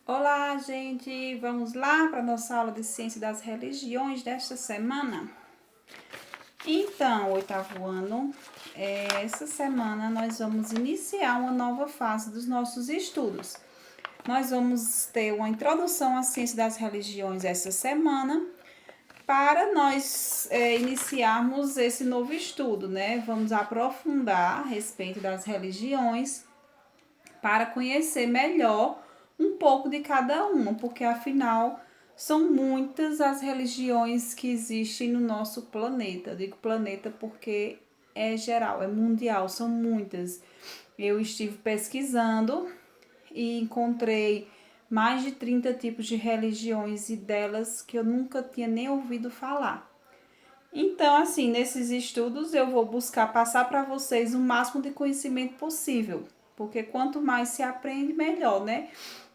Olá, gente! Vamos lá para a nossa aula de Ciência das Religiões desta semana? Então, oitavo ano, essa semana nós vamos iniciar uma nova fase dos nossos estudos. Nós vamos ter uma introdução à ciência das religiões essa semana, para nós iniciarmos esse novo estudo, né? Vamos aprofundar a respeito das religiões para conhecer melhor um pouco de cada uma, porque afinal são muitas as religiões que existem no nosso planeta. Eu digo planeta porque é geral, é mundial, são muitas. Eu estive pesquisando e encontrei mais de 30 tipos de religiões e delas que eu nunca tinha nem ouvido falar. Então, assim, nesses estudos eu vou buscar passar para vocês o máximo de conhecimento possível, porque quanto mais se aprende, melhor, né?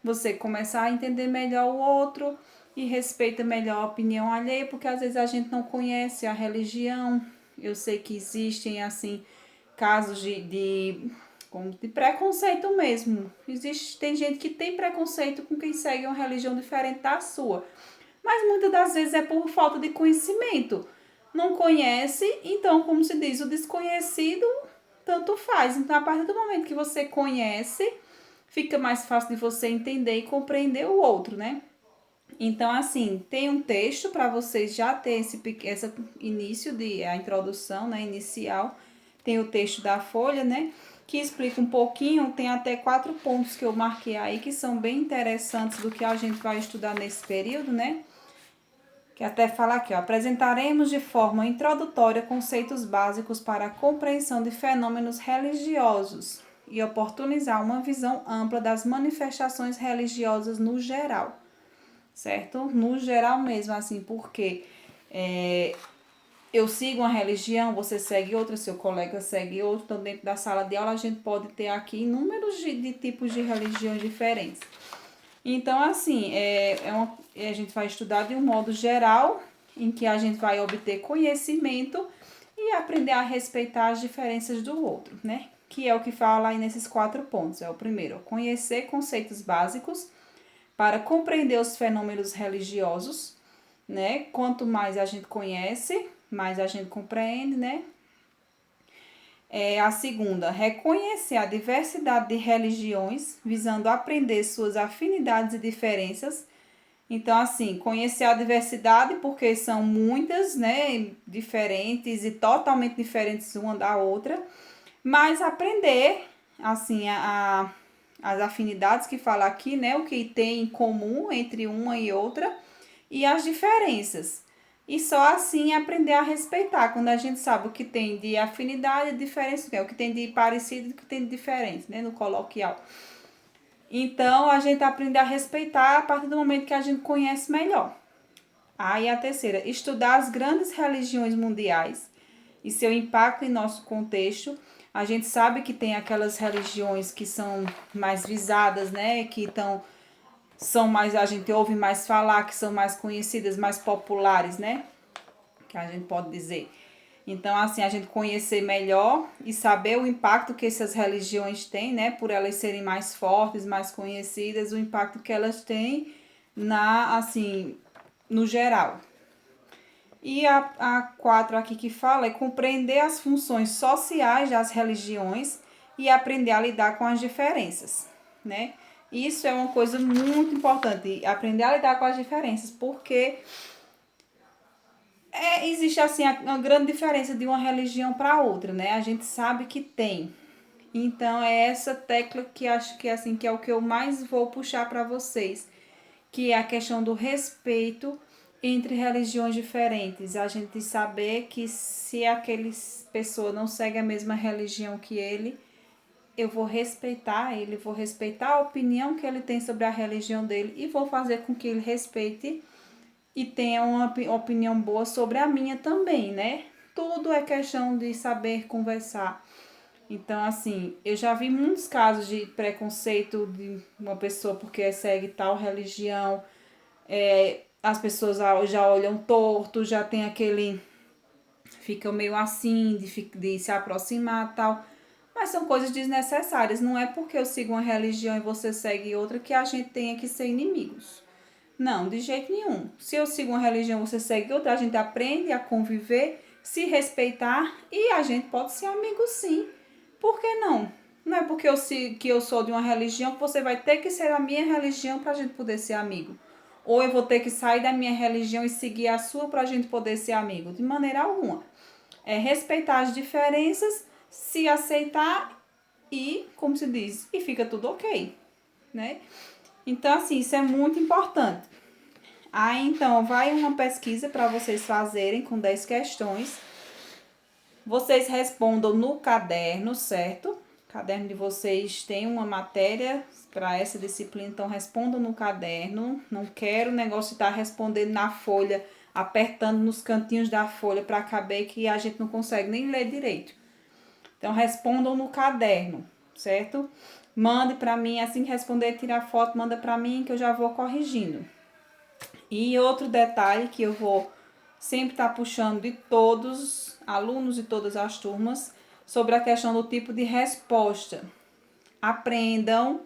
Você começar a entender melhor o outro e respeita melhor a opinião alheia, porque às vezes a gente não conhece a religião. Eu sei que existem, assim, casos de preconceito mesmo. Tem gente que tem preconceito com quem segue uma religião diferente da sua, mas muitas das vezes é por falta de conhecimento. Não conhece, então, como se diz, o desconhecido tanto faz. Então, a partir do momento que você conhece, fica mais fácil de você entender e compreender o outro, né? Então, assim, tem um texto para vocês já ter esse início de a introdução, né, inicial. Tem o texto da folha, né, que explica um pouquinho, tem até 4 pontos que eu marquei aí que são bem interessantes do que a gente vai estudar nesse período, né? Que até fala aqui, ó, apresentaremos de forma introdutória conceitos básicos para a compreensão de fenômenos religiosos e oportunizar uma visão ampla das manifestações religiosas no geral, certo? No geral mesmo, assim, porque eu sigo uma religião, você segue outra, seu colega segue outra, então dentro da sala de aula a gente pode ter aqui inúmeros de tipos de religiões diferentes. Então, assim, a gente vai estudar de um modo geral, em que a gente vai obter conhecimento e aprender a respeitar as diferenças do outro, né? Que é o que fala aí nesses 4 pontos. É o primeiro, conhecer conceitos básicos para compreender os fenômenos religiosos, né? Quanto mais a gente conhece, mais a gente compreende, né? A segunda, reconhecer a diversidade de religiões, visando aprender suas afinidades e diferenças. Então, assim, conhecer a diversidade, porque são muitas, né, diferentes e totalmente diferentes uma da outra, mas aprender, assim, as afinidades que fala aqui, né, o que tem em comum entre uma e outra, e as diferenças. E só assim aprender a respeitar, quando a gente sabe o que tem de afinidade e diferença, o que tem de parecido e o que tem de diferente, né, no coloquial. Então, a gente aprende a respeitar a partir do momento que a gente conhece melhor. Aí a terceira, estudar as grandes religiões mundiais e seu impacto em nosso contexto. A gente sabe que tem aquelas religiões que são mais visadas, né, são mais, a gente ouve mais falar, que são mais conhecidas, mais populares, né? Que a gente pode dizer. Então, assim, a gente conhecer melhor e saber o impacto que essas religiões têm, né? Por elas serem mais fortes, mais conhecidas, o impacto que elas têm assim, no geral. E a 4 aqui que fala é compreender as funções sociais das religiões e aprender a lidar com as diferenças, né? Isso é uma coisa muito importante, aprender a lidar com as diferenças, porque existe assim uma grande diferença de uma religião para outra, né? A gente sabe que tem. Então é essa tecla que acho que assim que é o que eu mais vou puxar para vocês, que é a questão do respeito entre religiões diferentes. A gente saber que se aquela pessoa não segue a mesma religião que ele, eu vou respeitar ele, vou respeitar a opinião que ele tem sobre a religião dele e vou fazer com que ele respeite e tenha uma opinião boa sobre a minha também, né? Tudo é questão de saber conversar. Então, assim, eu já vi muitos casos de preconceito de uma pessoa porque segue tal religião. As pessoas já olham torto, já tem aquele. Ficam meio assim de se aproximar e tal. Mas são coisas desnecessárias. Não é porque eu sigo uma religião e você segue outra que a gente tenha que ser inimigos. Não, de jeito nenhum. Se eu sigo uma religião, você segue outra, a gente aprende a conviver, se respeitar e a gente pode ser amigo sim. Por que não? Não é porque que eu sou de uma religião que você vai ter que ser a minha religião para a gente poder ser amigo. Ou eu vou ter que sair da minha religião e seguir a sua para a gente poder ser amigo. De maneira alguma. É respeitar as diferenças, se aceitar e, como se diz, e fica tudo ok, né? Então, assim, isso é muito importante. Aí, então, vai uma pesquisa para vocês fazerem com 10 questões. Vocês respondam no caderno, certo? O caderno de vocês tem uma matéria para essa disciplina, então respondam no caderno. Não quero o negócio de estar respondendo na folha, apertando nos cantinhos da folha para caber que a gente não consegue nem ler direito. Então, respondam no caderno, certo? Mande para mim, assim que responder, tira foto, manda para mim que eu já vou corrigindo. E outro detalhe que eu vou sempre estar puxando de todos, alunos de todas as turmas, sobre a questão do tipo de resposta. Aprendam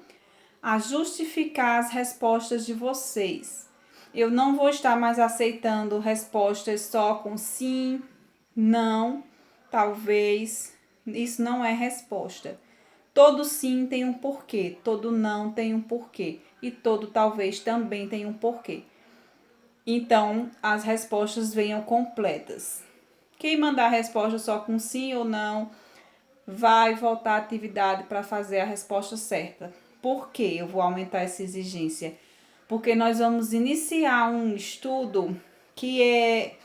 a justificar as respostas de vocês. Eu não vou estar mais aceitando respostas só com sim, não, talvez. Isso não é resposta. Todo sim tem um porquê, todo não tem um porquê e todo talvez também tem um porquê. Então, as respostas venham completas. Quem mandar a resposta só com sim ou não, vai voltar à atividade para fazer a resposta certa. Por que eu vou aumentar essa exigência? Porque nós vamos iniciar um estudo que é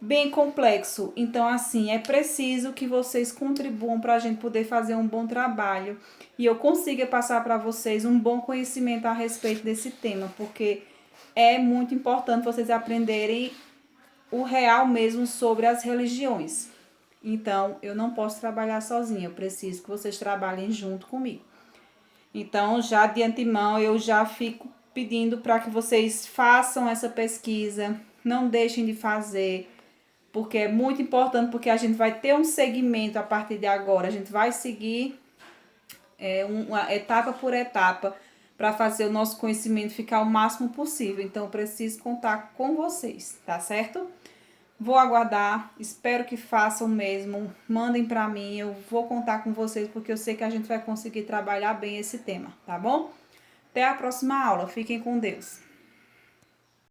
bem complexo. Então, assim, é preciso que vocês contribuam para a gente poder fazer um bom trabalho e eu consiga passar para vocês um bom conhecimento a respeito desse tema, porque é muito importante vocês aprenderem o real mesmo sobre as religiões. Então, eu não posso trabalhar sozinha, eu preciso que vocês trabalhem junto comigo. Então, já de antemão, eu já fico pedindo para que vocês façam essa pesquisa, não deixem de fazer, porque é muito importante, porque a gente vai ter um segmento a partir de agora, a gente vai seguir uma etapa por etapa para fazer o nosso conhecimento ficar o máximo possível. Então, eu preciso contar com vocês, tá certo? Vou aguardar, espero que façam mesmo, mandem para mim, eu vou contar com vocês porque eu sei que a gente vai conseguir trabalhar bem esse tema, tá bom? Até a próxima aula, fiquem com Deus.